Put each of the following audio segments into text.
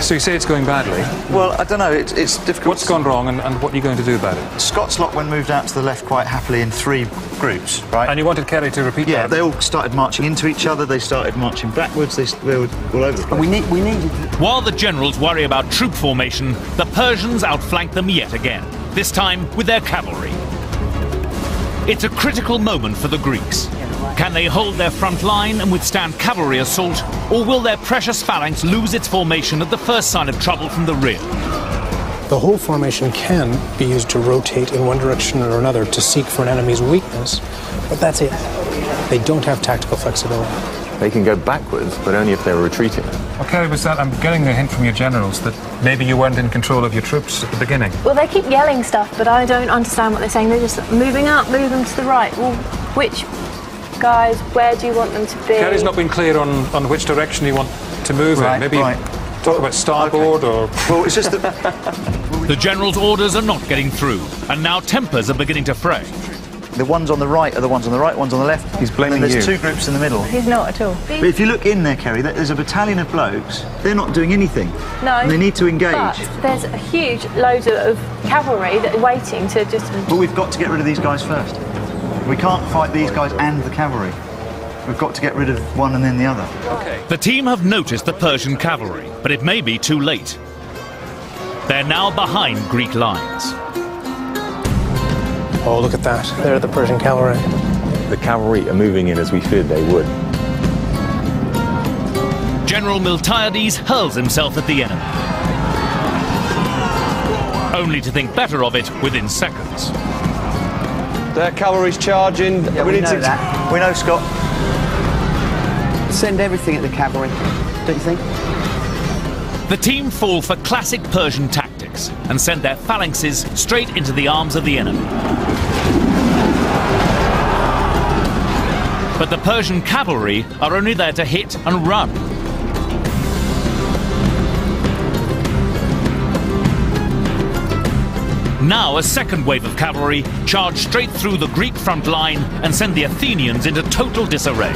So you say it's going badly. Well, I don't know, it's difficult. What's gone wrong and what are you going to do about it? Scots lot when moved out to the left quite happily in 3 groups, right? And you wanted Kerry to repeat that? Yeah, they all started marching into each other, they started marching backwards, they were all over the place. We need... While the generals worry about troop formation, the Persians outflank them yet again, this time with their cavalry. It's a critical moment for the Greeks. Can they hold their front line and withstand cavalry assault, or will their precious phalanx lose its formation at the first sign of trouble from the rear? The whole formation can be used to rotate in one direction or another to seek for an enemy's weakness, but that's it. They don't have tactical flexibility. They can go backwards, but only if they're retreating. Okay, was that I'm getting a hint from your generals that maybe you weren't in control of your troops at the beginning. Well, they keep yelling stuff, but I don't understand what they're saying. They're just moving up, moving to the right. Well, which guys, where do you want them to be? Kerry's not been clear on which direction you want to move in. Maybe talk about starboard or... Well, it's just that... The general's orders are not getting through, and now tempers are beginning to fray. The ones on the right are the ones on the right, ones on the left. He's blaming and there's you. 2 groups in the middle. He's not at all. But if you look in there, Kerry, there's a battalion of blokes. They're not doing anything. No. And they need to engage. But there's a huge load of cavalry that are waiting to just... But we've got to get rid of these guys first. We can't fight these guys and the cavalry. We've got to get rid of one and then the other. Okay. The team have noticed the Persian cavalry, but it may be too late. They're now behind Greek lines. Oh, look at that. They're the Persian cavalry. The cavalry are moving in as we feared they would. General Miltiades hurls himself at the enemy, only to think better of it within seconds. Their cavalry's charging. Yeah, we know that. We know, Scott. Send everything at the cavalry, don't you think? The team fall for classic Persian tactics and send their phalanxes straight into the arms of the enemy. But the Persian cavalry are only there to hit and run. Now a second wave of cavalry charge straight through the Greek front line and send the Athenians into total disarray.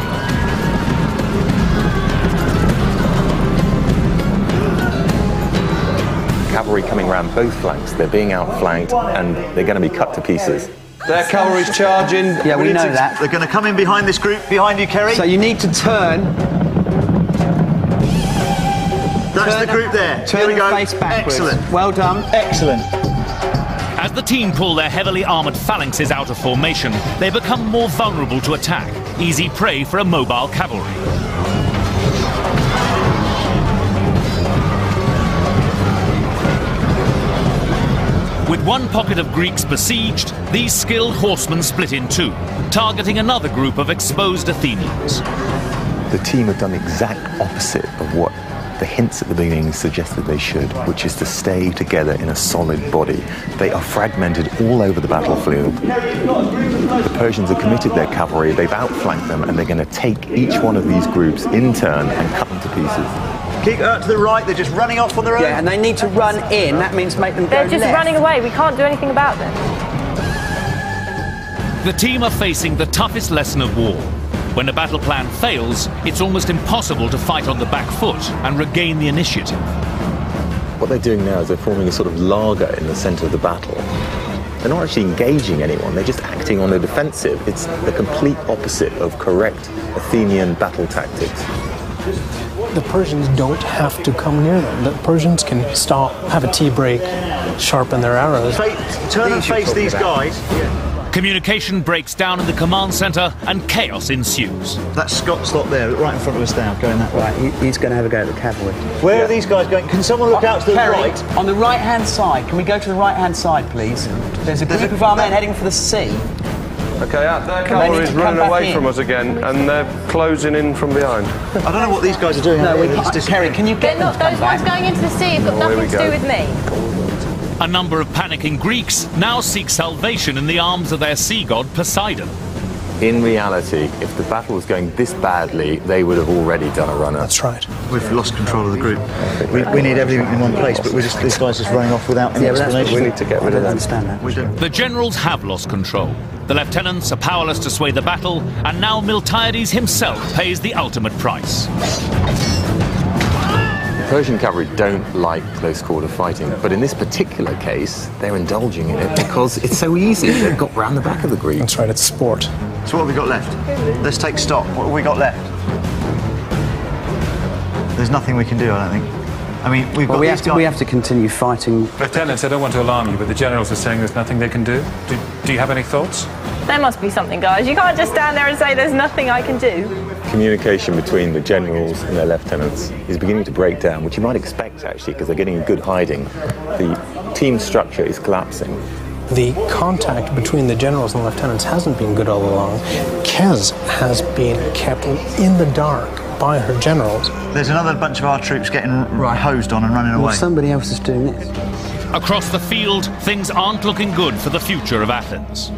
Cavalry coming around both flanks. They're being outflanked and they're going to be cut to pieces. Their cavalry's charging. Yeah, we know that. They're going to come in behind this group, behind you, Kerry. So you need to turn. That's the group there. Turn Here we the go. face backwards. Excellent. Well done. Excellent. As the team pull their heavily armoured phalanxes out of formation, they become more vulnerable to attack, easy prey for a mobile cavalry. With one pocket of Greeks besieged, these skilled horsemen split in 2, targeting another group of exposed Athenians. The team have done the exact opposite of what the hints at the beginning suggested they should, which is to stay together in a solid body. They are fragmented all over the battlefield. The Persians have committed their cavalry, they've outflanked them, and they're going to take each one of these groups in turn and cut them to pieces. Keep out to the right, they're just running off on their own. Yeah, and they need to run in. That means make them go They're just left. running away. We can't do anything about them. The team are facing the toughest lesson of war. When a battle plan fails, it's almost impossible to fight on the back foot and regain the initiative. What they're doing now is they're forming a sort of laager in the centre of the battle. They're not actually engaging anyone, they're just acting on the defensive. It's the complete opposite of correct Athenian battle tactics. The Persians don't have to come near them. The Persians can stop, have a tea break, sharpen their arrows. Turn and face these guys. Communication breaks down in the command centre and chaos ensues. That Scott slot there, right in front of us now, going that way. Right, he's going to have a go at the cavalry. Where are these guys going? Can someone look out to the Kerry, right? on the right-hand side. Can we go to the right-hand side, please? There's a group of our men heading for the sea. Okay, their cavalry's running away from us again, and they're closing in from behind. I don't know what these guys are doing. No, we can't. Kerry, can you get They're not, those ones going into the sea have got nothing to do with me. A number of panicking Greeks now seek salvation in the arms of their sea god Poseidon. In reality, if the battle was going this badly, they would have already done a runner. That's right. We've lost control of the group. We need everything in one place, but this guy's just running off without any explanation. We need to get rid of them. Understand that. We don't. The generals have lost control. The lieutenants are powerless to sway the battle, and now Miltiades himself pays the ultimate price. Persian cavalry don't like close quarter fighting, but in this particular case, they're indulging in it because it's so easy. They've got round the back of the Greeks. That's right, it's sport. So what have we got left? Let's take stock. What have we got left? There's nothing we can do, I don't think. I mean, we've got these guys. We have to continue fighting. Lieutenants, I don't want to alarm you, but the generals are saying there's nothing they can do. Do you have any thoughts? There must be something, guys. You can't just stand there and say there's nothing I can do. Communication between the generals and their lieutenants is beginning to break down, which you might expect, actually, because they're getting a good hiding. The team structure is collapsing. The contact between the generals and lieutenants hasn't been good all along. Kez has been kept in the dark by her generals. There's another bunch of our troops getting hosed on and running away. Well, somebody else is doing it. Across the field, things aren't looking good for the future of Athens.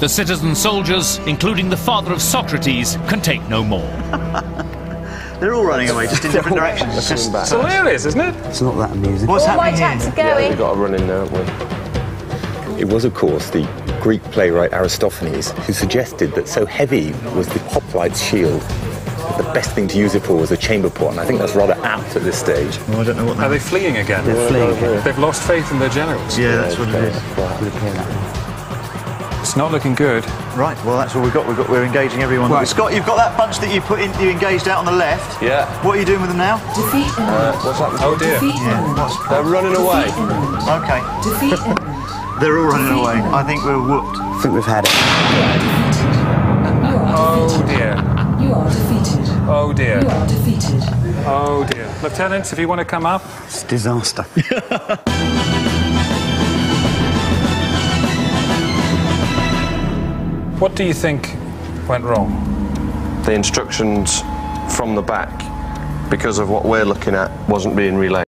The citizen soldiers, including the father of Socrates, can take no more. They're all running away, just in different directions. It's just It's hilarious, isn't it? It's not that amusing. What's All my happening attacks here? are going. We've got to run in there, haven't we? It was, of course, the Greek playwright Aristophanes who suggested that so heavy was the hoplite's shield that the best thing to use it for was a chamber pot, and I think that's rather apt at this stage. Well, I don't know what that Are they fleeing again? They're fleeing again. They've lost faith in their generals. Yeah, that's what it is. It's not looking good. Right, well, that's what we've got. We're engaging everyone. Right. Scott, you've got that bunch that you engaged out on the left. Yeah. What are you doing with them now? Defeat enemy. What's happening? Oh dear. Defeat enemy. They're running away. Okay. Defeat enemy. They're all running away. I think we're whooped. I think we've had it. Oh dear. You are defeated. Oh dear. You are defeated. Oh dear. Lieutenants, if you want to come up. It's disaster. What do you think went wrong? The instructions from the back, because of what we're looking at, wasn't being relayed.